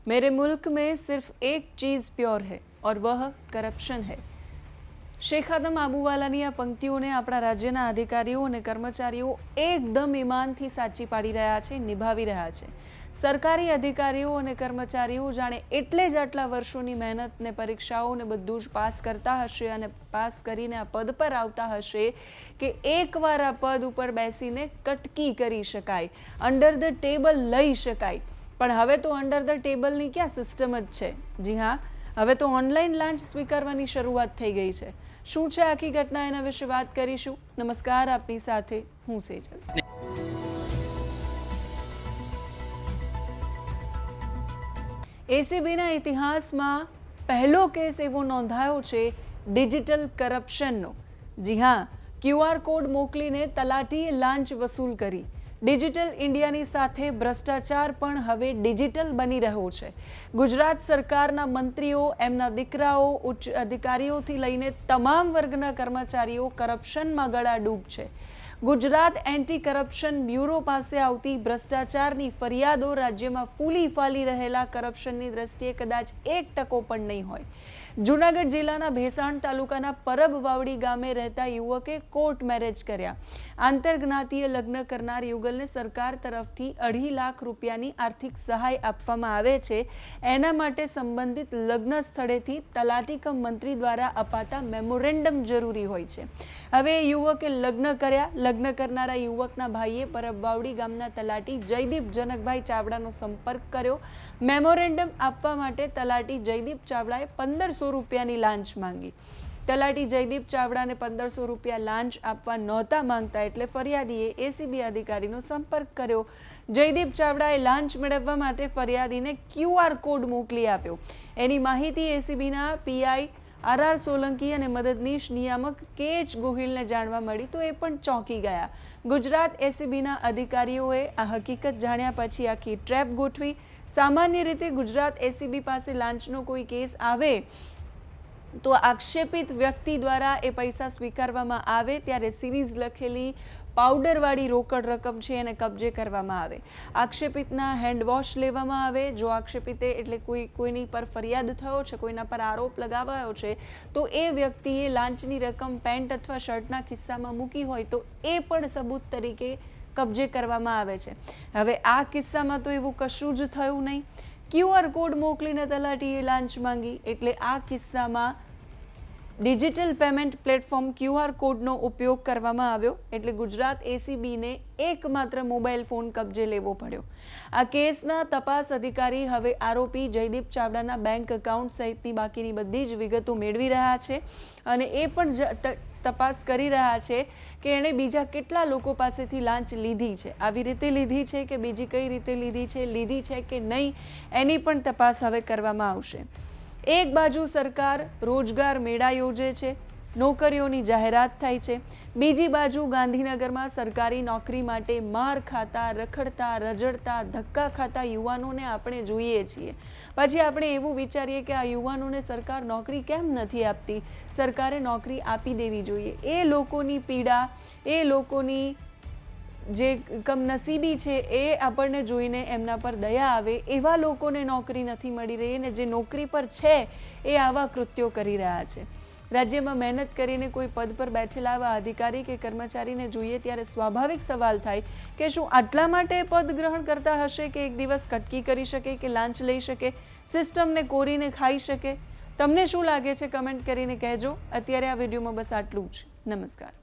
मेरे मुल्क में सिर्फ एक चीज़ प्योर है और वह करप्शन है। शेख आदम आबूवालानी आ पंक्तिओने आपણા રાજ્યના અધિકારીઓ અને કર્મચારીઓ એકદમ ઈમાનથી સાચી પાડી રહ્યા છે, નિભાવી રહ્યા છે। સરકારી અધિકારીઓ અને કર્મચારીઓ જાણે એટલે જ આટલા વર્ષોની મહેનત ને પરીક્ષાઓને બધું જ પાસ કરતા હશે અને પાસ કરીને આ પદ પર આવતા હશે કે એકવાર આ પદ ઉપર બેસીને કટકી કરી શકાય, અંડર ધ ટેબલ લઈ શકાય। પણ હવે તો અંડર ધ ટેબલની ક્યાં સિસ્ટમ જ છે। જી હા, હવે તો ઓનલાઈન લાંચ સ્વીકારવાની શરૂઆત થઈ ગઈ છે। શું છે આખી ઘટના એના વિશે વાત કરીશું। નમસ્કાર, આપની સાથે હું સેજલ। એસીબીના ઇતિહાસમાં પહેલો કેસ એવો નોંધાયો છે ડિજિટલ કરપ્શનનો। જી હા, ક્યુઆર કોડ મોકલીને તલાટીએ લાંચ વસૂલ કરી। ડિજિટલ ઇન્ડિયાની સાથે ભ્રષ્ટાચાર પણ હવે ડિજિટલ બની રહ્યો છે। ગુજરાત સરકારના મંત્રીઓ, એમના દીકરાઓ, ઉચ્ચ અધિકારીઓથી લઈને તમામ વર્ગના કર્મચારીઓ કરપ્શનમાં ગળાડૂબ છે। ગુજરાત એન્ટી કરપ્શન બ્યુરો પાસે આવતી ભ્રષ્ટાચારની ફરિયાદો રાજ્યમાં ફૂલી ફાલી રહેલા કરપ્શનની દ્રષ્ટિએ કદાચ 1% પણ નહીં હોય। જૂનાગઢ જિલ્લાના ભેસાણ તાલુકાના પરબ વાવડી ગામે રહેતા યુવકે કોર્ટ મેરેજ કર્યા। આંતરજ્ઞાતીય લગ્ન કરનાર યુગલને સરકાર તરફથી 2.5 લાખ રૂપિયાની આર્થિક સહાય આપવામાં આવે છે। એના માટે સંબંધિત લગ્ન સ્થળેથી તલાટી કમ મંત્રી દ્વારા અપાતા મેમોરેન્ડમ જરૂરી હોય છે। હવે યુવકે લગ્ન કર્યા। લગ્ન કરનારા યુવકના ભાઈએ પરબ વાવડી ગામના તલાટી જયદીપ જનકભાઈ ચાવડાનો સંપર્ક કર્યો। મેમોરેન્ડમ આપવા માટે તલાટી જયદીપ ચાવડાએ 1500 રૂપિયાની લાંચ માંગી। તલાટી જયદીપ ચાવડાને 1500 રૂપિયા લાંચ આપવા નહોતા માંગતા એટલે ફરિયાદીએ એસીબી અધિકારીનો સંપર્ક કર્યો। જયદીપ ચાવડાએ લાંચ મેળવવા માટે ફરિયાદીને ક્યુઆર કોડ મોકલી આપ્યો। એની માહિતી એસીબીના પીઆઈ આર સોલંકી અને મદદનીશ નિયામક કેએચ ગોહિલને જાણવા મળી તો એ પણ ચોંકી ગયા। ગુજરાત એસીબીના અધિકારીઓએ આ હકીકત જાણ્યા પછી આખી ટ્રેપ ગોઠવી। સામાન્ય રીતે ગુજરાત એસીબી પાસે લાંચનો કોઈ કેસ આવે તો આક્ષેપિત વ્યક્તિ દ્વારા એ પૈસા સ્વીકારવામાં આવે ત્યારે સિરીઝ લખેલી પાવડરવાળી રોકડ રકમ છે એને કબજે કરવામાં આવે। આક્ષેપિતના હેન્ડવોશ લેવામાં આવે। જો આક્ષેપિતે એટલે કોઈની પર ફરિયાદ થયો છે, કોઈના પર આરોપ લગાવાયો છે તો એ વ્યક્તિએ લાંચની રકમ પેન્ટ અથવા શર્ટના ખિસ્સામાં મૂકી હોય તો એ પણ સબૂત તરીકે કબજે કરવામાં આવે છે। હવે આ કિસ્સામાં તો એવું કશું જ થયું નહીં। ક્યુઆર કોડ મોકલીને તલાટીએ લાંચ માંગી એટલે આ કિસ્સામાં ડિજિટલ પેમેન્ટ પ્લેટફોર્મ ક્યુઆર કોડનો ઉપયોગ કરવામાં આવ્યો એટલે ગુજરાત એસીબીને એકમાત્ર મોબાઈલ ફોન કબજે લેવો પડ્યો। આ કેસના તપાસ અધિકારી હવે આરોપી જયદીપ ચાવડાના બેંક એકાઉન્ટ સહિતની બાકીની બધી જ વિગતો મેળવી રહ્યા છે અને એ પણ તપાસ કરી રહ્યા છે કે એણે બીજા કેટલા લોકો પાસેથી લાંચ લીધી છે, આવી રીતે લીધી છે કે બીજી કઈ રીતે લીધી છે કે નહીં એની પણ તપાસ હવે કરવામાં આવશે। એક બાજુ સરકાર રોજગાર મેળા યોજે છે, નોકરીઓની જાહેરાત થાય છે, બીજી બાજુ ગાંધીનગરમાં સરકારી નોકરી માટે માર ખાતા, રખડતા, રજડતા, ધક્કા ખાતા યુવાનોને આપણે જોઈએ છીએ। પછી આપણે એવું વિચારીએ કે આ યુવાનોને સરકાર નોકરી કેમ નથી આપતી, સરકારે નોકરી આપી દેવી જોઈએ। એ લોકોની પીડા, એ લોકોની જે કમનસીબી છે એ આપણને જોઈને એમના પર દયા આવે। એવા લોકોને નોકરી નથી મળી રહી અને જે નોકરી પર છે એ આવા કૃત્યો કરી રહ્યા છે। રાજ્યમાં મહેનત કરીને કોઈ પદ પર બેઠેલા આવા અધિકારી કે કર્મચારીને જોઈએ ત્યારે સ્વાભાવિક સવાલ થાય કે શું આટલા માટે પદ ગ્રહણ કરતા હશે કે એક દિવસ કટકી કરી શકે કે લાંચ લઈ શકે, સિસ્ટમને કોરીને ખાઈ શકે? તમને શું લાગે છે કમેન્ટ કરીને કહેજો। અત્યારે આ વિડીયોમાં બસ આટલું જ। નમસ્કાર।